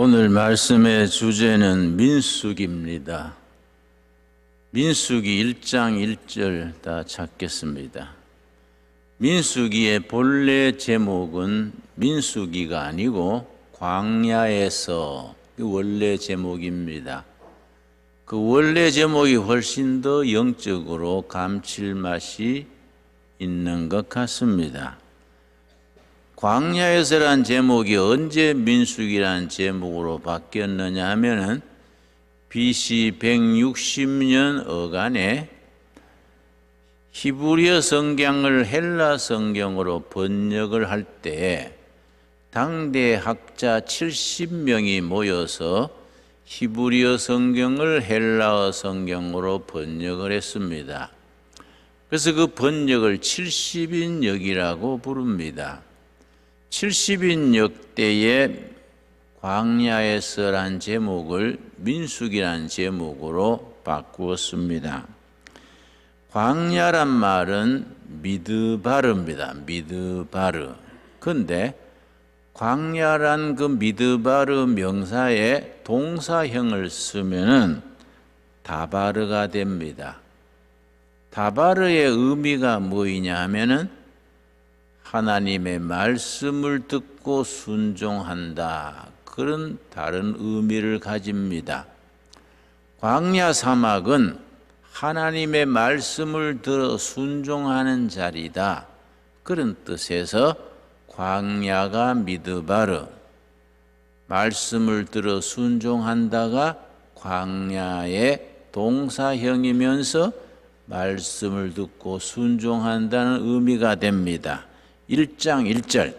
오늘 말씀의 주제는 민수기입니다. 민수기 1장 1절 다 찾겠습니다. 민수기의 본래 제목은 민수기가 아니고 광야에서 원래 제목입니다. 그 원래 제목이 훨씬 더 영적으로 감칠맛이 있는 것 같습니다. 광야에서란 제목이 언제 민수기라는 제목으로 바뀌었느냐 하면은 BC 160년 어간에 히브리어 성경을 헬라 성경으로 번역을 할 때 당대 학자 70명이 모여서 히브리어 성경을 헬라어 성경으로 번역을 했습니다. 그래서 그 번역을 70인역이라고 부릅니다. 70인역 때에 광야에서란 제목을 민수기란 제목으로 바꾸었습니다. 광야란 말은 미드바르입니다. 미드바르. 그런데 광야란 그 미드바르 명사에 동사형을 쓰면은 다바르가 됩니다. 다바르의 의미가 뭐이냐 하면은 하나님의 말씀을 듣고 순종한다. 그런 다른 의미를 가집니다. 광야 사막은 하나님의 말씀을 들어 순종하는 자리다. 그런 뜻에서 광야가 미드바르, 말씀을 들어 순종한다가 광야의 동사형이면서 말씀을 듣고 순종한다는 의미가 됩니다. 1장 1절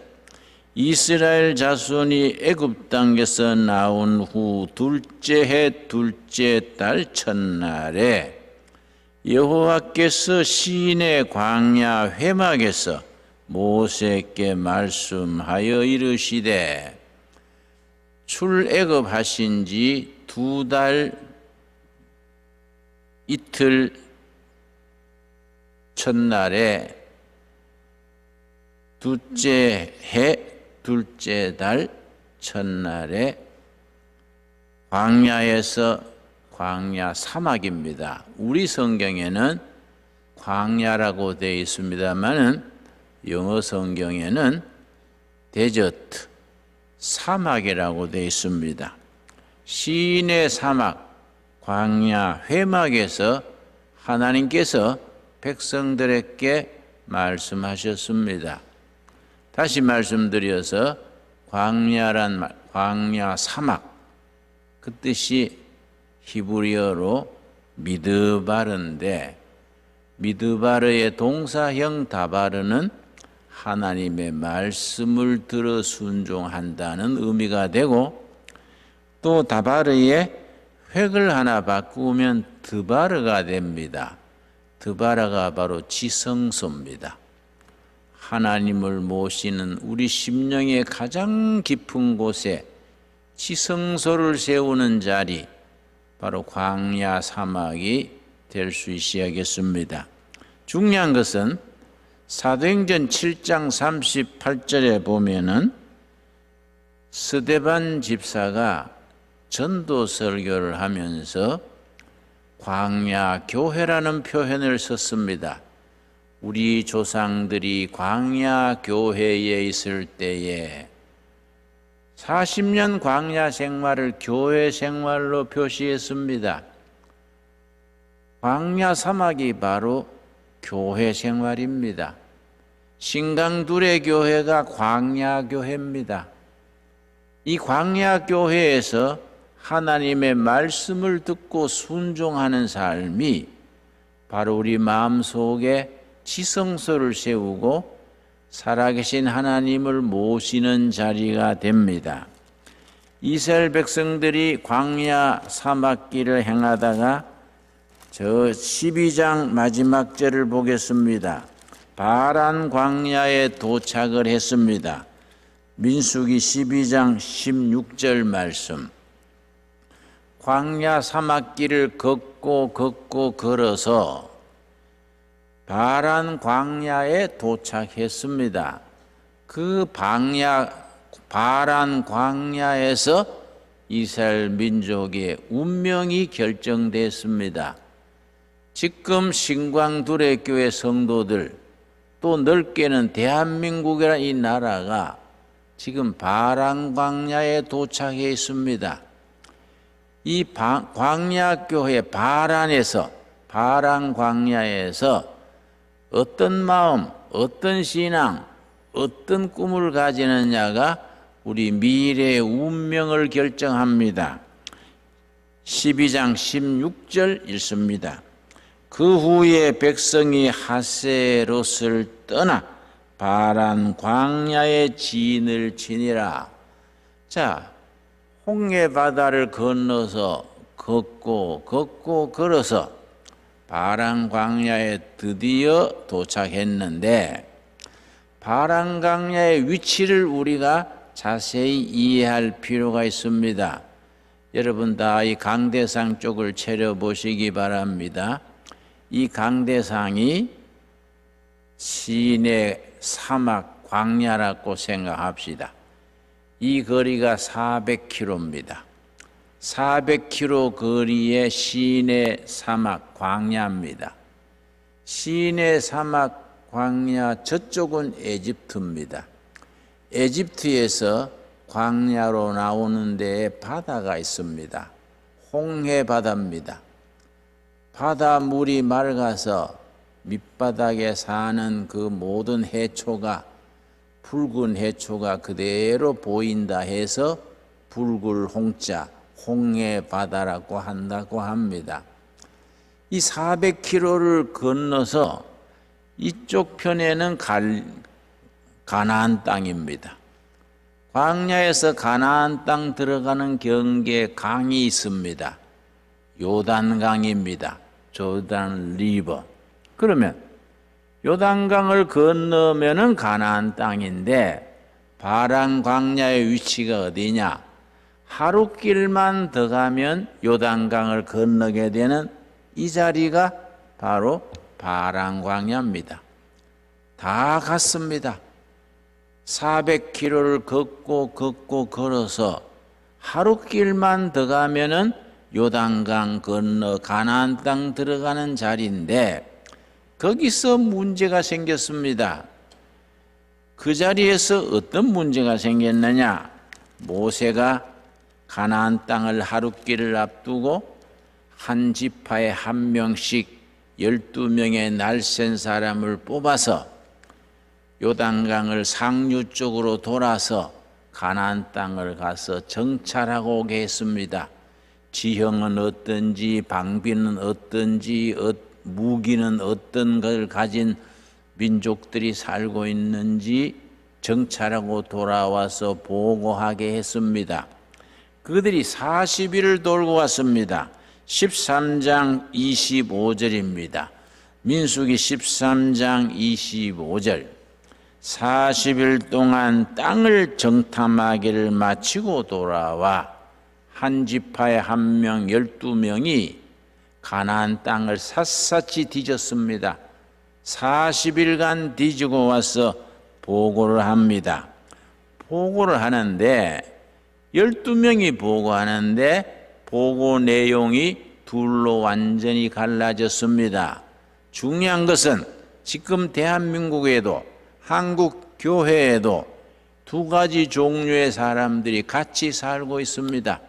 이스라엘 자손이 애굽 땅에서 나온 후 둘째 해 둘째 달 첫날에 여호와께서 시인의 광야 회막에서 모세께 말씀하여 이르시되 출애굽하신 지 2달 이틀 첫날에 둘째 해 둘째 달 첫날에 광야에서 광야 사막입니다. 우리 성경에는 광야라고 되어 있습니다만은 영어 성경에는 데저트, 사막이라고 되어 있습니다. 시인의 사막, 광야 회막에서 하나님께서 백성들에게 말씀하셨습니다. 다시 말씀드려서 광야란 말, 광야 사막, 그 뜻이 히브리어로 미드바르인데 미드바르의 동사형 다바르는 하나님의 말씀을 들어 순종한다는 의미가 되고 또 다바르의 획을 하나 바꾸면 드바르가 됩니다. 드바르가 바로 지성소입니다. 하나님을 모시는 우리 심령의 가장 깊은 곳에 지성소를 세우는 자리, 바로 광야 사막이 될 수 있어야겠습니다. 중요한 것은 사도행전 7장 38절에 보면은 스데반 집사가 전도 설교를 하면서 광야 교회라는 표현을 썼습니다. 우리 조상들이 광야 교회에 있을 때에 40년 광야 생활을 교회 생활로 표시했습니다. 광야 사막이 바로 교회 생활입니다. 신강둘의 교회가 광야 교회입니다. 이 광야 교회에서 하나님의 말씀을 듣고 순종하는 삶이 바로 우리 마음속에 지성소를 세우고 살아계신 하나님을 모시는 자리가 됩니다. 이스라엘 백성들이 광야 사막길을 행하다가 저 12장 마지막 절을 보겠습니다. 바란 광야에 도착을 했습니다. 민수기 12장 16절 말씀. 광야 사막길을 걷고 걸어서 바란 광야에 도착했습니다. 그 바란 광야에서 이스라엘 민족의 운명이 결정됐습니다. 지금 신광두레교회 성도들, 또 넓게는 대한민국이라는 이 나라가 지금 바란 광야에 도착해 있습니다. 이 광야교회 바란 광야에서 어떤 마음, 어떤 신앙, 어떤 꿈을 가지느냐가 우리 미래의 운명을 결정합니다. 12장 16절 읽습니다. 그 후에 백성이 하세롯을 떠나 바란 광야의 진을 치니라. 자, 홍해 바다를 건너서 걷고 걸어서 바란 광야에 드디어 도착했는데, 바란 광야의 위치를 우리가 자세히 이해할 필요가 있습니다. 여러분 다 이 강대상 쪽을 차려보시기 바랍니다. 이 강대상이 시내 사막 광야라고 생각합시다. 이 거리가 400km입니다. 400km 거리의 시내 사막 광야입니다. 시내 사막 광야 저쪽은 에집트입니다. 에집트에서 광야로 나오는 데에 바다가 있습니다. 홍해 바다입니다. 바다 물이 맑아서 밑바닥에 사는 그 모든 해초가, 붉은 해초가 그대로 보인다 해서 붉을 홍자, 홍해 바다라고 한다고 합니다. 이 400km를 건너서 이쪽 편에는 가나안 땅입니다. 광야에서 가나안 땅 들어가는 경계 강이 있습니다. 요단강입니다. 조단 리버. 그러면 요단강을 건너면은 가나안 땅인데, 바란 광야의 위치가 어디냐? 하루길만 더 가면 요단강을 건너게 되는 이 자리가 바로 바란 광야입니다. 다 갔습니다. 400km를 걷고 걸어서 하루길만 더 가면은 요단강 건너 가나안 땅 들어가는 자리인데, 거기서 문제가 생겼습니다. 그 자리에서 어떤 문제가 생겼느냐? 모세가 가나안 땅을 하루길을 앞두고 한 지파에 한 명씩 12명의 날쌘 사람을 뽑아서 요단강을 상류 쪽으로 돌아서 가나안 땅을 가서 정찰하고 오게 했습니다. 지형은 어떤지, 방비는 어떤지, 무기는 어떤 걸 가진 민족들이 살고 있는지 정찰하고 돌아와서 보고하게 했습니다. 그들이 40일을 돌고 왔습니다. 13장 25절입니다. 민수기 13장 25절. 40일 동안 땅을 정탐하기를 마치고 돌아와 한 지파에 한 명, 12명이 가나안 땅을 샅샅이 뒤졌습니다. 40일간 뒤지고 와서 보고를 합니다. 보고를 하는데 12명이 보고하는데 보고 내용이 둘로 완전히 갈라졌습니다. 중요한 것은 지금 대한민국에도 한국 교회에도 두 가지 종류의 사람들이 같이 살고 있습니다.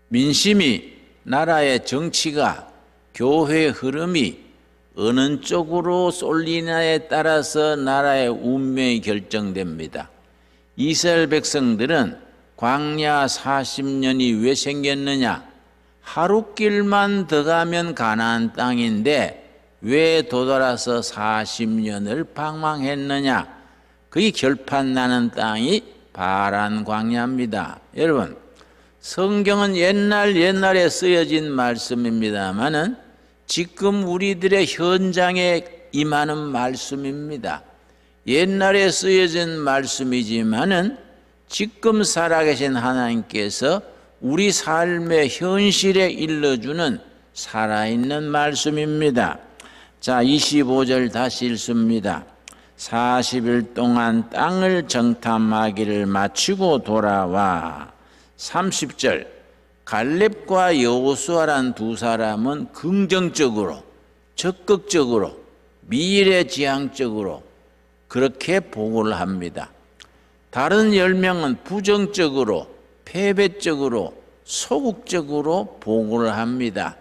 민심이, 나라의 정치가, 교회의 흐름이 어느 쪽으로 쏠리냐에 따라서 나라의 운명이 결정됩니다. 이스라엘 백성들은 광야 40년이 왜 생겼느냐? 하루길만 더 가면 가나안 땅인데 왜 도달아서 40년을 방황했느냐? 그게 결판 나는 땅이 바란 광야입니다. 여러분, 성경은 옛날에 쓰여진 말씀입니다마는 지금 우리들의 현장에 임하는 말씀입니다. 옛날에 쓰여진 말씀이지만은 지금 살아계신 하나님께서 우리 삶의 현실에 일러주는 살아있는 말씀입니다. 자, 25절 다시 읽습니다. 40일 동안 땅을 정탐하기를 마치고 돌아와 30절 갈렙과 여호수아란 두 사람은 긍정적으로, 적극적으로, 미래지향적으로 그렇게 보고를 합니다. 다른 10명은 부정적으로, 패배적으로, 소극적으로 보고를 합니다.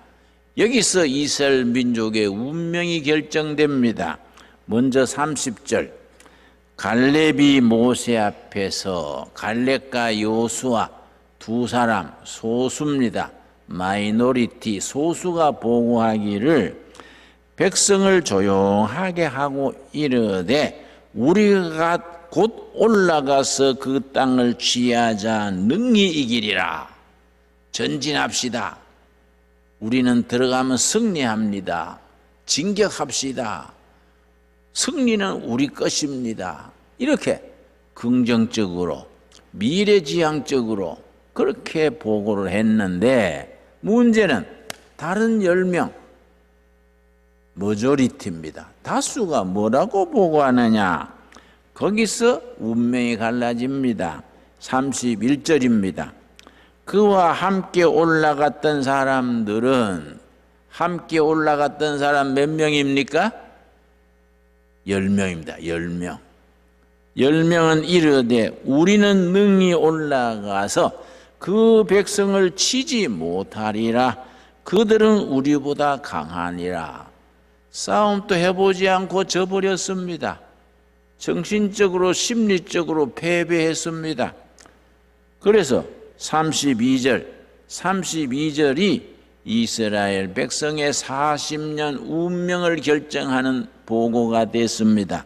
여기서 이스라엘 민족의 운명이 결정됩니다. 먼저 30절 갈렙이 모세 앞에서 갈렙과 여호수아 두 사람 소수입니다. 마이너리티 소수가 보고하기를 백성을 조용하게 하고 이르되 우리가 곧 올라가서 그 땅을 취하자 능히 이기리라. 전진합시다. 우리는 들어가면 승리합니다. 진격합시다. 승리는 우리 것입니다. 이렇게 긍정적으로 미래지향적으로 그렇게 보고를 했는데 문제는 다른 10명 머저리티입니다. 다수가 뭐라고 보고하느냐? 거기서 운명이 갈라집니다. 31절입니다. 그와 함께 올라갔던 사람들은 함께 올라갔던 사람 몇 명입니까? 10명입니다. 10명. 10명은 이르되 우리는 능히 올라가서 그 백성을 치지 못하리라. 그들은 우리보다 강하니라. 싸움도 해보지 않고 져버렸습니다. 정신적으로 심리적으로 패배했습니다. 그래서 32절이 이스라엘 백성의 40년 운명을 결정하는 보고가 됐습니다.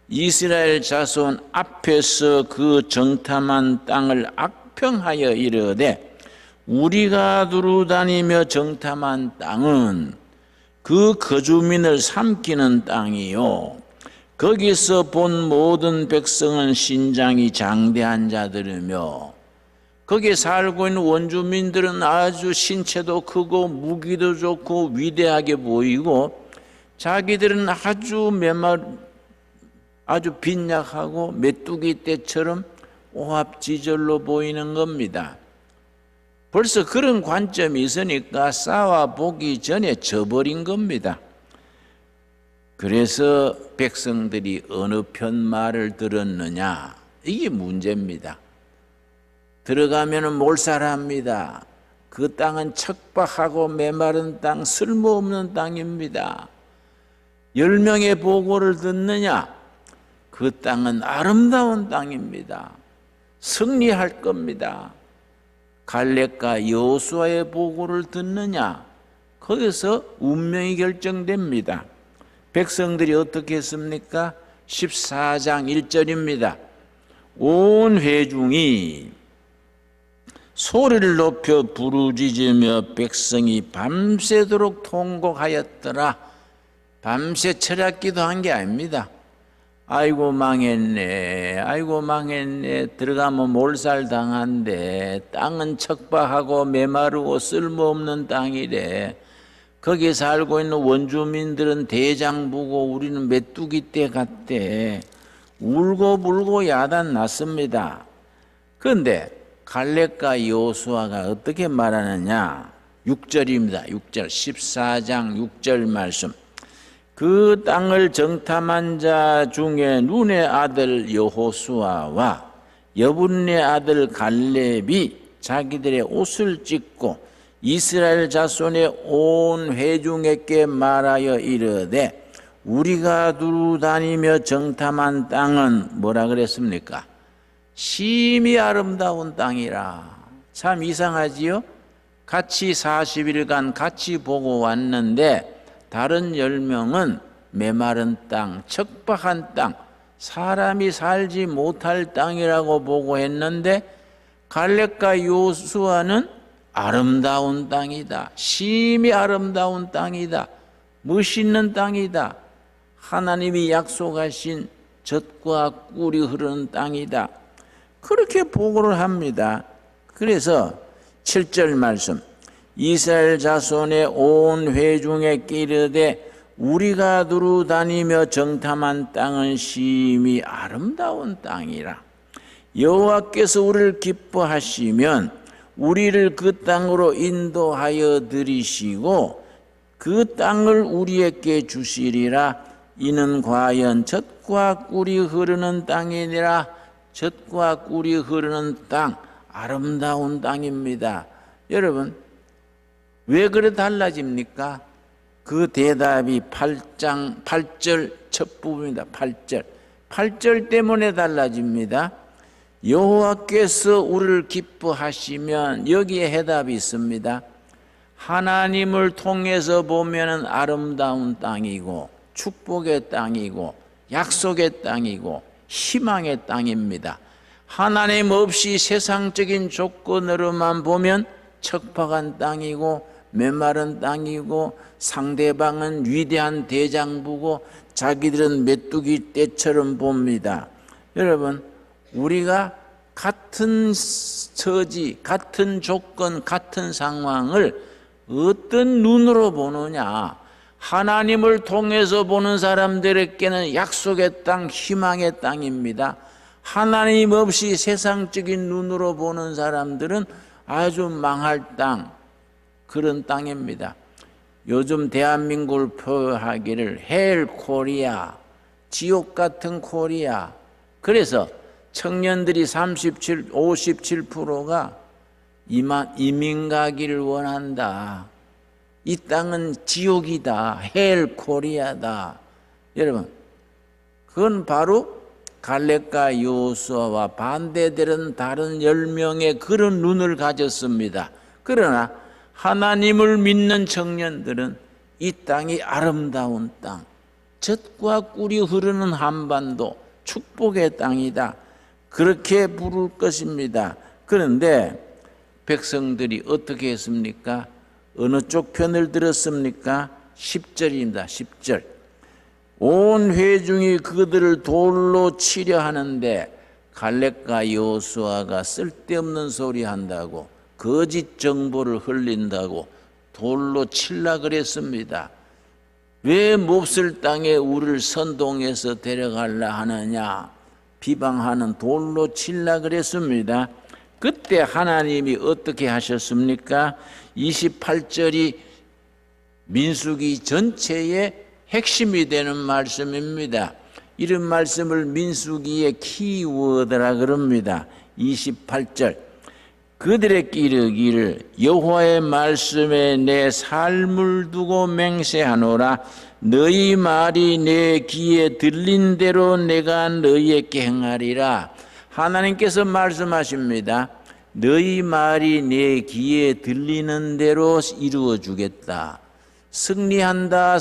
이스라엘 자손 앞에서 그 정탐한 땅을 악평하여 이르되 우리가 두루다니며 정탐한 땅은 그 거주민을 삼키는 땅이요 거기서 본 모든 백성은 신장이 장대한 자들이며 거기에 살고 있는 원주민들은 아주 신체도 크고 무기도 좋고 위대하게 보이고 자기들은 아주 빈약하고 메뚜기 떼처럼 오합지졸로 보이는 겁니다. 벌써 그런 관점이 있으니까 싸워보기 전에 져버린 겁니다. 그래서 백성들이 어느 편 말을 들었느냐? 이게 문제입니다. 들어가면 몰살합니다. 그 땅은 척박하고 메마른 땅, 쓸모없는 땅입니다. 10명의 보고를 듣느냐? 그 땅은 아름다운 땅입니다. 승리할 겁니다. 갈렙과 여호수아의 보고를 듣느냐? 거기서 운명이 결정됩니다. 백성들이 어떻게 했습니까? 14장 1절입니다. 온 회중이 소리를 높여 부르짖으며 백성이 밤새도록 통곡하였더라. 밤새 철야기도 한 게 아닙니다. 아이고 망했네, 아이고 망했네, 들어가면 몰살당한데 땅은 척박하고 메마르고 쓸모없는 땅이래. 거기에 살고 있는 원주민들은 대장부고 우리는 메뚜기 떼 같대. 울고 불고 야단 났습니다. 그런데 갈렙과 여호수아가 어떻게 말하느냐? 6절입니다. 6절 14장 6절 말씀. 그 땅을 정탐한 자 중에 눈의 아들 여호수아와 여분의 아들 갈렙이 자기들의 옷을 찢고 이스라엘 자손의 온 회중에게 말하여 이르되 우리가 두루 다니며 정탐한 땅은 뭐라 그랬습니까? 심히 아름다운 땅이라. 참 이상하지요? 같이 40일간 같이 보고 왔는데 다른 10명은 메마른 땅, 척박한 땅, 사람이 살지 못할 땅이라고 보고했는데 갈렙과 여호수아는 아름다운 땅이다. 심히 아름다운 땅이다. 멋있는 땅이다. 하나님이 약속하신 젖과 꿀이 흐르는 땅이다. 그렇게 보고를 합니다. 그래서 7절 말씀. 이스라엘 자손의 온 회중에 이르되 우리가 두루 다니며 정탐한 땅은 심히 아름다운 땅이라. 여호와께서 우리를 기뻐하시면 우리를 그 땅으로 인도하여 들이시고 그 땅을 우리에게 주시리라. 이는 과연 젖과 꿀이 흐르는 땅이니라. 젖과 꿀이 흐르는 땅, 아름다운 땅입니다. 여러분, 왜 그래 달라집니까? 그 대답이 8절 첫 부분입니다. 8절 때문에 달라집니다. 여호와께서 우리를 기뻐하시면 여기에 해답이 있습니다. 하나님을 통해서 보면 아름다운 땅이고 축복의 땅이고 약속의 땅이고 희망의 땅입니다. 하나님 없이 세상적인 조건으로만 보면 척박한 땅이고 메마른 땅이고 상대방은 위대한 대장부고 자기들은 메뚜기 떼처럼 봅니다. 여러분, 우리가 같은 처지, 같은 조건, 같은 상황을 어떤 눈으로 보느냐? 하나님을 통해서 보는 사람들에게는 약속의 땅, 희망의 땅입니다. 하나님 없이 세상적인 눈으로 보는 사람들은 아주 망할 땅, 그런 땅입니다. 요즘 대한민국을 표현하기를 헬 코리아, 지옥 같은 코리아. 그래서 청년들이 57%가 이민 가기를 원한다. 이 땅은 지옥이다. 헬 코리아다. 여러분, 그건 바로 갈렙과 여호수아와 반대되는 다른 10명의 그런 눈을 가졌습니다. 그러나 하나님을 믿는 청년들은 이 땅이 아름다운 땅, 젖과 꿀이 흐르는 한반도, 축복의 땅이다. 그렇게 부를 것입니다. 그런데 백성들이 어떻게 했습니까? 어느 쪽 편을 들었습니까? 10절입니다. 10절. 온 회중이 그들을 돌로 치려 하는데 갈렙과 여호수아가 쓸데없는 소리 한다고, 거짓 정보를 흘린다고 돌로 칠라 그랬습니다. 왜 몹쓸 땅에 우리를 선동해서 데려가려 하느냐? 비방하는 돌로 칠라 그랬습니다. 그때 하나님이 어떻게 하셨습니까? 28절이 민수기 전체의 핵심이 되는 말씀입니다. 이런 말씀을 민수기의 키워드라 그럽니다. 28절. 그들에게 이르기를 여호와의 말씀에 내 삶을 두고 맹세하노라. 너희 말이 내 귀에 들린 대로 내가 너희에게 행하리라. 하나님께서 말씀하십니다. 너희 말이 내 귀에 들리는 대로 이루어 주겠다. 승리한다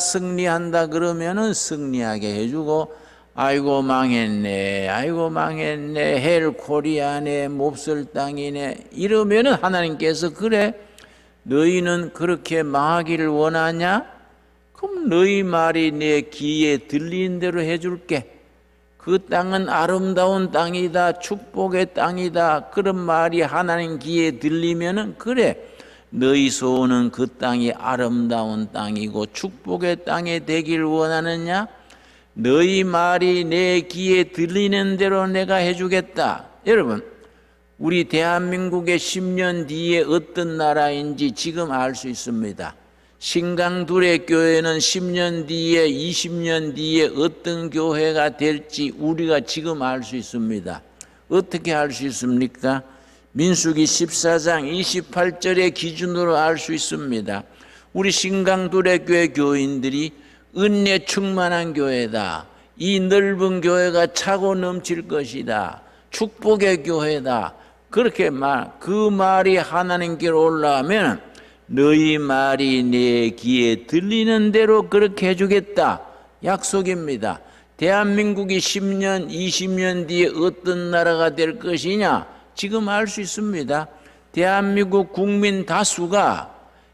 그러면은 승리하게 해주고, 아이고 망했네, 아이고 망했네, 헬 코리아네, 몹쓸 땅이네 이러면은 하나님께서 그래, 너희는 그렇게 망하기를 원하냐? 그럼 너희 말이 내 귀에 들리는 대로 해줄게. 그 땅은 아름다운 땅이다, 축복의 땅이다. 그런 말이 하나님 귀에 들리면은 그래, 너희 소원은 그 땅이 아름다운 땅이고 축복의 땅에 되길 원하느냐? 너희 말이 내 귀에 들리는 대로 내가 해주겠다. 여러분, 우리 대한민국의 10년 뒤에 어떤 나라인지 지금 알 수 있습니다. 신강둘의 교회는 10년 뒤에, 20년 뒤에 어떤 교회가 될지 우리가 지금 알 수 있습니다. 어떻게 알 수 있습니까? 민수기 14장 28절의 기준으로 알 수 있습니다. 우리 신강둘의 교회 교인들이 은혜 충만한 교회다. 이 넓은 교회가 차고 넘칠 것이다. 축복의 교회다. 그렇게 그 말이 하나님께로 올라가면 너희 말이 내 귀에 들리는 대로 그렇게 해주겠다. 약속입니다. 대한민국이 10년, 20년 뒤에 어떤 나라가 될 것이냐? 지금 알 수 있습니다. 대한민국 국민 다수가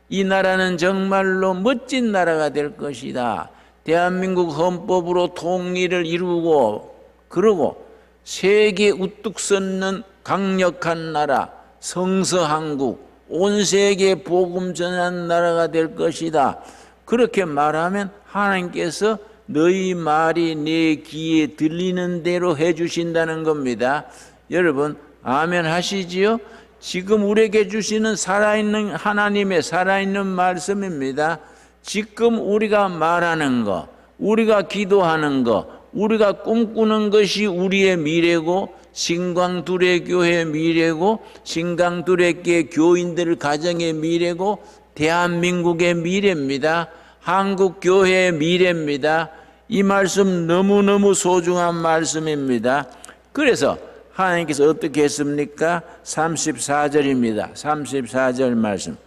이 나라는 정말로 멋진 나라가 될 것이다. 대한민국 헌법으로 통일을 이루고, 그러고 세계 우뚝 섰는 강력한 나라, 성서한국, 온 세계에 복음 전하는 나라가 될 것이다. 그렇게 말하면 하나님께서 너희 말이 내 귀에 들리는 대로 해주신다는 겁니다. 여러분 아멘 하시지요? 지금 우리에게 주시는 살아있는 하나님의 살아있는 말씀입니다. 지금 우리가 말하는 거, 우리가 기도하는 거, 우리가 꿈꾸는 것이 우리의 미래고, 신광두레교회의 미래고, 신광두레교회 교인들 가정의 미래고, 대한민국의 미래입니다. 한국교회의 미래입니다. 이 말씀 너무너무 소중한 말씀입니다. 그래서 하나님께서 어떻게 했습니까? 34절입니다. 34절 말씀.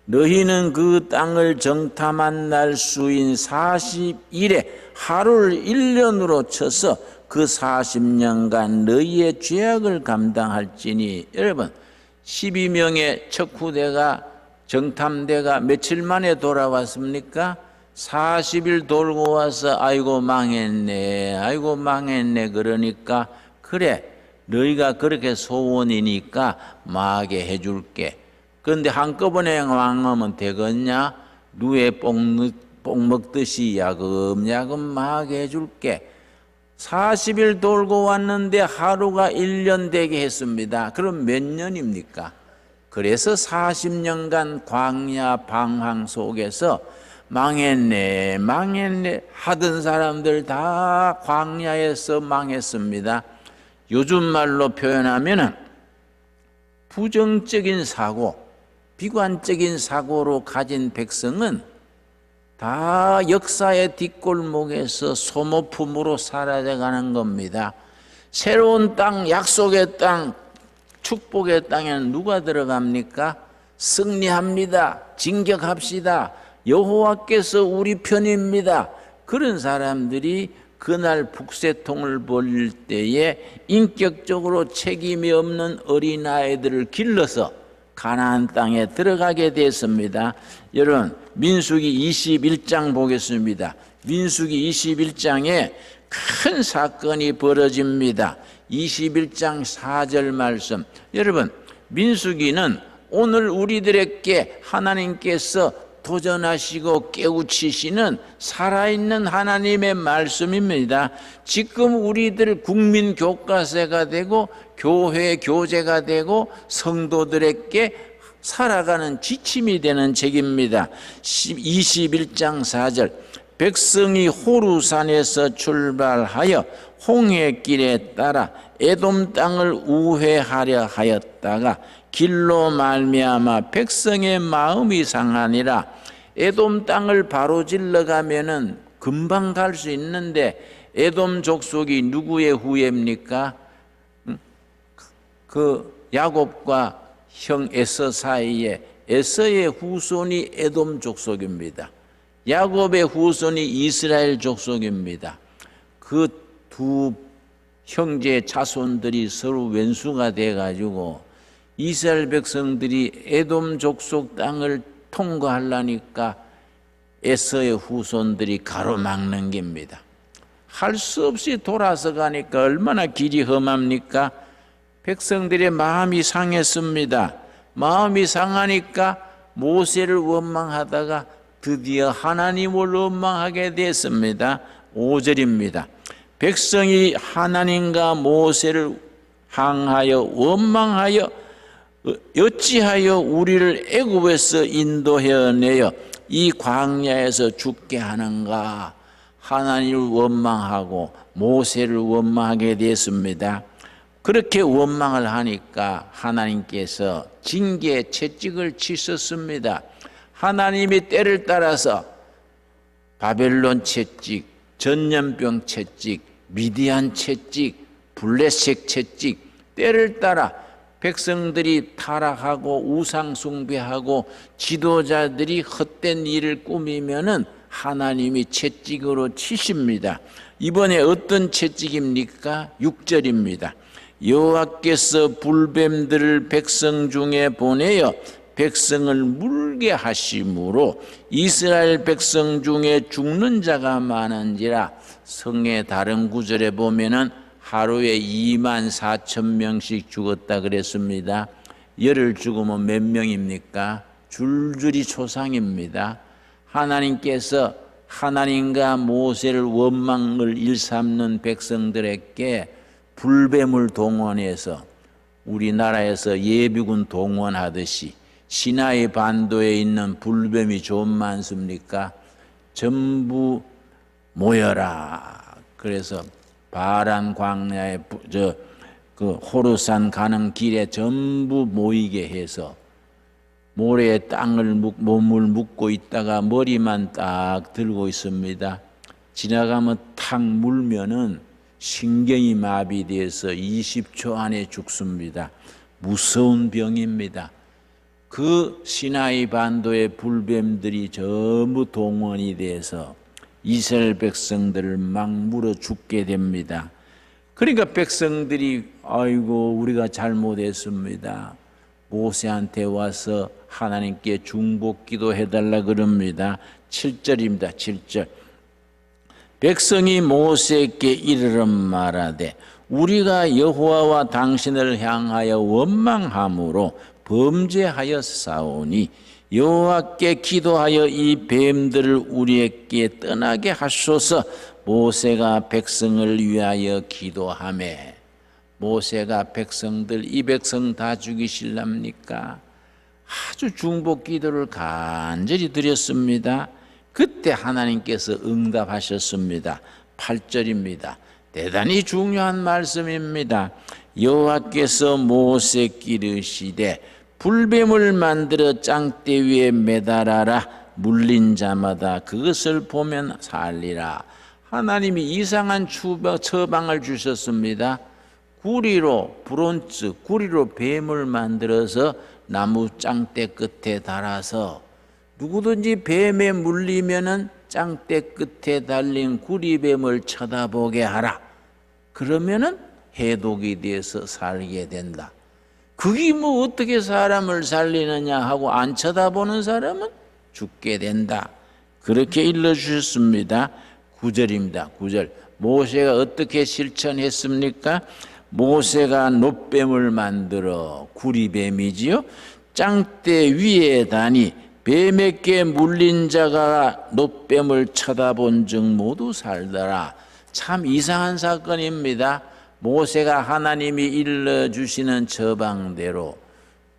너희는 그 땅을 정탐한 날 수인 40일에 하루를 1년으로 쳐서 그 40년간 너희의 죄악을 감당할지니. 여러분 12명의 척후대가 정탐대가 며칠 만에 돌아왔습니까? 40일 돌고 와서 아이고 망했네, 아이고 망했네. 그러니까 그래 너희가 그렇게 소원이니까 망하게 해줄게. 그런데 한꺼번에 망하면 되겠냐? 누에 뽕 먹듯이 야금야금 망하게 해줄게. 40일 돌고 왔는데 하루가 1년 되게 했습니다. 그럼 몇 년입니까? 그래서 40년간 광야 방황 속에서 망했네 망했네 하던 사람들 다 광야에서 망했습니다. 요즘 말로 표현하면 부정적인 사고, 비관적인 사고로 가진 백성은 다 역사의 뒷골목에서 소모품으로 사라져가는 겁니다. 새로운 땅, 약속의 땅, 축복의 땅에는 누가 들어갑니까? 승리합니다. 진격합시다. 여호와께서 우리 편입니다. 그런 사람들이 그날 북새통을 벌릴 때에 인격적으로 책임이 없는 어린아이들을 길러서 가나안 땅에 들어가게 됐습니다. 여러분 민수기 21장 보겠습니다. 민수기 21장에 큰 사건이 벌어집니다. 21장 4절 말씀. 여러분 민수기는 오늘 우리들에게 하나님께서 도전하시고 깨우치시는 살아있는 하나님의 말씀입니다. 지금 우리들 국민 교과서가 되고 교회 교재가 되고 성도들에게 살아가는 지침이 되는 책입니다. 21장 4절. 백성이 호루산에서 출발하여 홍해길에 따라 에돔 땅을 우회하려 하였다가 길로 말미암아 백성의 마음이 상하니라. 에돔 땅을 바로질러 가면은 금방 갈 수 있는데 에돔 족속이 누구의 후예입니까? 그 야곱과 형 에서 사이에 에서의 후손이 에돔 족속입니다. 야곱의 후손이 이스라엘 족속입니다. 그 두 형제 자손들이 서로 왼수가 돼가지고 이스라엘 백성들이 에돔 족속 땅을 통과하려니까 에서의 후손들이 가로막는 겁니다. 할 수 없이 돌아서 가니까 얼마나 길이 험합니까? 백성들의 마음이 상했습니다. 마음이 상하니까 모세를 원망하다가 드디어 하나님을 원망하게 됐습니다. 5절입니다. 백성이 하나님과 모세를 항하여 원망하여 어찌하여 우리를 애굽에서 인도해내어 이 광야에서 죽게 하는가. 하나님을 원망하고 모세를 원망하게 됐습니다. 그렇게 원망을 하니까 하나님께서 징계 채찍을 치셨습니다. 하나님이 때를 따라서 바벨론 채찍, 전염병 채찍, 미디안 채찍, 블레셋 채찍, 때를 따라 백성들이 타락하고 우상 숭배하고 지도자들이 헛된 일을 꾸미면은 하나님이 채찍으로 치십니다. 이번에 어떤 채찍입니까? 6절입니다. 여호와께서 불뱀들을 백성 중에 보내어 백성을 물게 하심으로 이스라엘 백성 중에 죽는 자가 많은지라. 성의 다른 구절에 보면은 하루에 24,000명씩 죽었다 그랬습니다. 열흘 죽으면 몇 명입니까? 줄줄이 초상입니다. 하나님께서 하나님과 모세를 원망을 일삼는 백성들에게 불뱀을 동원해서 우리나라에서 예비군 동원하듯이 시나이 반도에 있는 불뱀이 좀 많습니까? 전부 모여라. 그래서 바란 광야에 그 호르산 가는 길에 전부 모이게 해서 모래에 몸을 묶고 있다가 머리만 딱 들고 있습니다. 지나가면 탁 물면은 신경이 마비돼서 20초 안에 죽습니다. 무서운 병입니다. 그 시나이 반도의 불뱀들이 전부 동원이 돼서 이스라엘 백성들을 막 물어 죽게 됩니다. 그러니까 백성들이 아이고 우리가 잘못했습니다. 모세한테 와서 하나님께 중보기도 해달라 그럽니다. 7절입니다. 7절. 백성이 모세께 이르러 말하되 우리가 여호와와 당신을 향하여 원망함으로 범죄하였사오니 여호와께 기도하여 이 뱀들을 우리에게 떠나게 하소서. 모세가 백성을 위하여 기도하매 모세가 백성들 이 백성 다 죽이실랍니까? 아주 중보 기도를 간절히 드렸습니다. 그때 하나님께서 응답하셨습니다. 8절입니다. 대단히 중요한 말씀입니다. 여호와께서 모세께 이르시되 불뱀을 만들어 짱대 위에 매달아라. 물린 자마다 그것을 보면 살리라. 하나님이 이상한 처방을 주셨습니다. 구리로 브론즈 구리로 뱀을 만들어서 나무 짱대 끝에 달아서 누구든지 뱀에 물리면은 짱대 끝에 달린 구리뱀을 쳐다보게 하라. 그러면은 해독이 돼서 살게 된다. 그게 뭐 어떻게 사람을 살리느냐 하고 안 쳐다보는 사람은 죽게 된다. 그렇게 일러주셨습니다. 9절입니다. 9절. 모세가 어떻게 실천했습니까? 모세가 놋뱀을 만들어 구리뱀이지요. 짱대 위에 다니 뱀에게 물린 자가 놋뱀을 쳐다본 즉 모두 살더라. 참 이상한 사건입니다. 모세가 하나님이 일러주시는 처방대로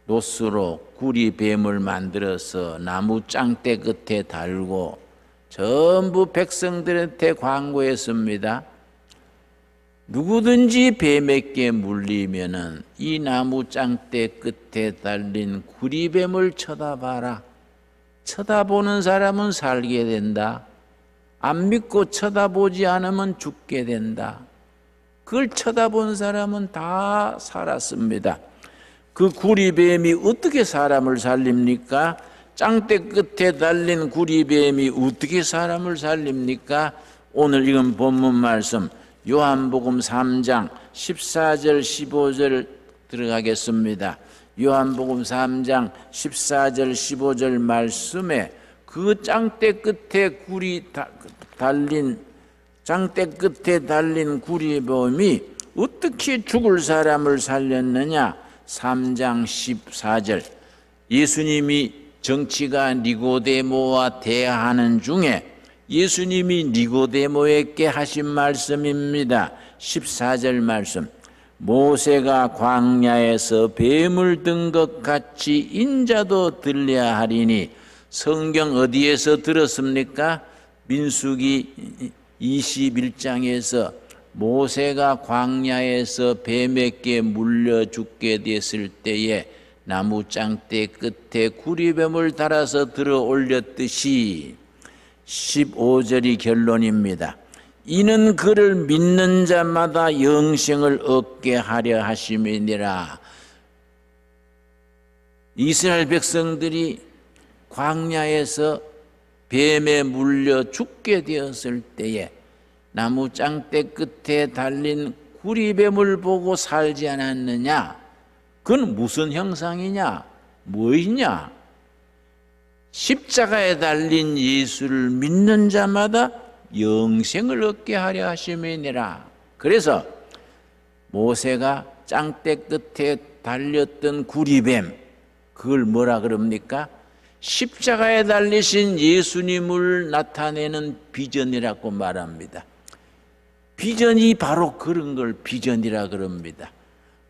놋으로 구리뱀을 만들어서 나무 짱대 끝에 달고 전부 백성들한테 광고했습니다. 누구든지 뱀에게 물리면은 이 나무 짱대 끝에 달린 구리뱀을 쳐다봐라. 쳐다보는 사람은 살게 된다. 안 믿고 쳐다보지 않으면 죽게 된다. 그걸 쳐다본 사람은 다 살았습니다. 그 구리뱀이 어떻게 사람을 살립니까? 짱대 끝에 달린 구리뱀이 어떻게 사람을 살립니까? 오늘 읽은 본문 말씀 요한복음 3장 14절 15절 들어가겠습니다. 요한복음 3장 14절 15절 말씀에 그 짱대 끝에 짱대 끝에 달린 구리뱀이 어떻게 죽을 사람을 살렸느냐? 3장 14절 예수님이 정치가 니고데모와 대화하는 중에 예수님이 니고데모에게 하신 말씀입니다. 14절 말씀. 모세가 광야에서 뱀을 든 것 같이 인자도 들려야 하리니. 성경 어디에서 들었습니까? 민수기 21장에서 모세가 광야에서 뱀에게 물려 죽게 됐을 때에 나무 짱대 끝에 구리뱀을 달아서 들어 올렸듯이 15절이 결론입니다. 이는 그를 믿는 자마다 영생을 얻게 하려 하심이니라. 이스라엘 백성들이 광야에서 뱀에 물려 죽게 되었을 때에 나무 짱대 끝에 달린 구리뱀을 보고 살지 않았느냐? 그건 무슨 형상이냐? 뭐이냐? 십자가에 달린 예수를 믿는 자마다 영생을 얻게 하려 하심이니라. 그래서 모세가 짱대 끝에 달렸던 구리뱀, 그걸 뭐라 그럽니까? 십자가에 달리신 예수님을 나타내는 비전이라고 말합니다. 비전이 바로 그런 걸 비전이라 그럽니다.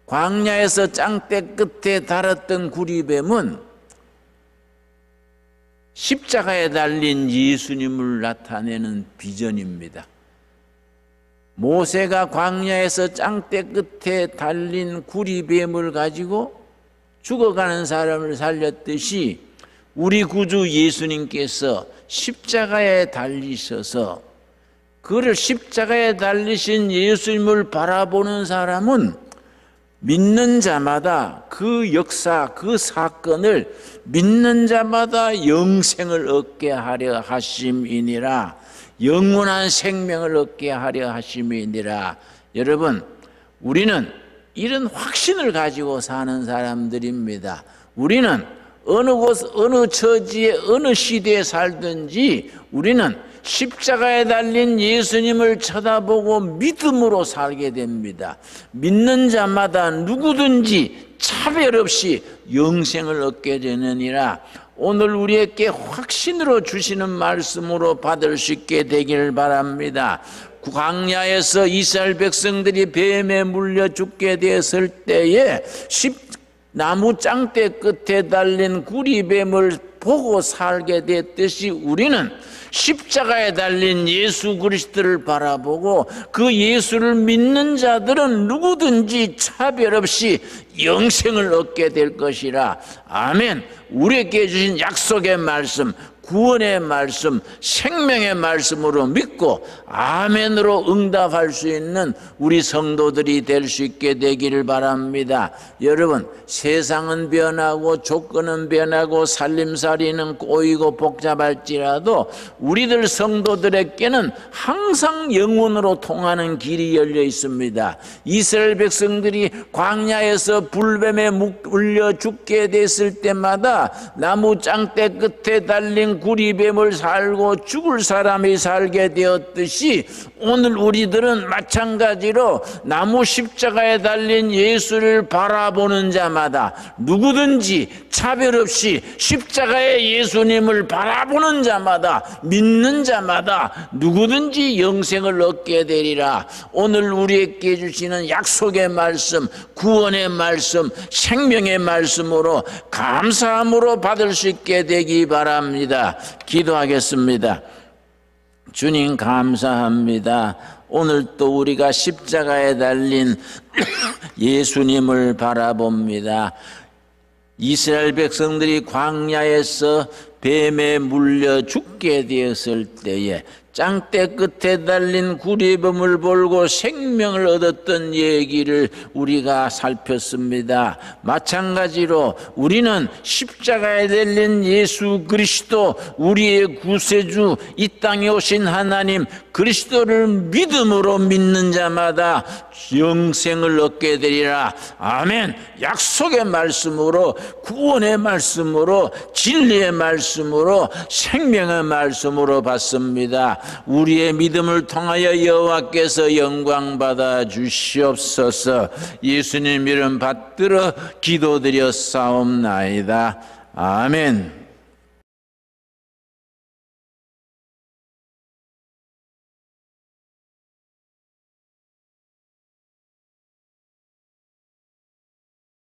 광야에서 짱대 끝에 달았던 구리뱀은 십자가에 달린 예수님을 나타내는 비전입니다. 모세가 광야에서 짱대 끝에 달린 구리뱀을 가지고 죽어가는 사람을 살렸듯이 우리 구주 예수님께서 십자가에 달리셔서 그를 십자가에 달리신 예수님을 바라보는 사람은 믿는 자마다 그 역사, 그 사건을 믿는 자마다 영생을 얻게 하려 하심이니라. 영원한 생명을 얻게 하려 하심이니라. 여러분, 우리는 이런 확신을 가지고 사는 사람들입니다. 우리는 어느 곳, 어느 처지에, 어느 시대에 살든지 우리는 십자가에 달린 예수님을 쳐다보고 믿음으로 살게 됩니다. 믿는 자마다 누구든지 차별 없이 영생을 얻게 되느니라. 오늘 우리에게 확신으로 주시는 말씀으로 받을 수 있게 되기를 바랍니다. 광야에서 이스라엘 백성들이 뱀에 물려 죽게 되었을 때에 나무 짱대 끝에 달린 구리뱀을 보고 살게 됐듯이 우리는 십자가에 달린 예수 그리스도를 바라보고 그 예수를 믿는 자들은 누구든지 차별 없이 영생을 얻게 될 것이라. 아멘. 우리에게 주신 약속의 말씀, 구원의 말씀, 생명의 말씀으로 믿고 아멘으로 응답할 수 있는 우리 성도들이 될 수 있게 되기를 바랍니다. 여러분, 세상은 변하고 조건은 변하고 살림살이는 꼬이고 복잡할지라도 우리들 성도들에게는 항상 영원으로 통하는 길이 열려 있습니다. 이스라엘 백성들이 광야에서 불뱀에 물려 죽게 됐을 때마다 나무 짱대 끝에 달린 구리뱀을 살고 죽을 사람이 살게 되었듯이 오늘 우리들은 마찬가지로 나무 십자가에 달린 예수를 바라보는 자마다 누구든지 차별 없이 십자가의 예수님을 바라보는 자마다 믿는 자마다 누구든지 영생을 얻게 되리라. 오늘 우리에게 주시는 약속의 말씀, 구원의 말씀, 생명의 말씀으로 감사함으로 받을 수 있게 되기 바랍니다. 기도하겠습니다. 주님 감사합니다. 오늘 또 우리가 십자가에 달린 예수님을 바라봅니다. 이스라엘 백성들이 광야에서 뱀에 물려 죽게 되었을 때에 짱대 끝에 달린 구리뱀을 몰고 생명을 얻었던 얘기를 우리가 살폈습니다. 마찬가지로 우리는 십자가에 달린 예수 그리스도 우리의 구세주 이 땅에 오신 하나님 그리스도를 믿음으로 믿는 자마다 영생을 얻게 되리라. 아멘. 약속의 말씀으로 구원의 말씀으로 진리의 말씀으로 생명의 말씀으로 받습니다. 우리의 믿음을 통하여 여호와께서 영광 받아 주시옵소서. 예수님 이름 받들어 기도드려 싸움나이다. 아멘.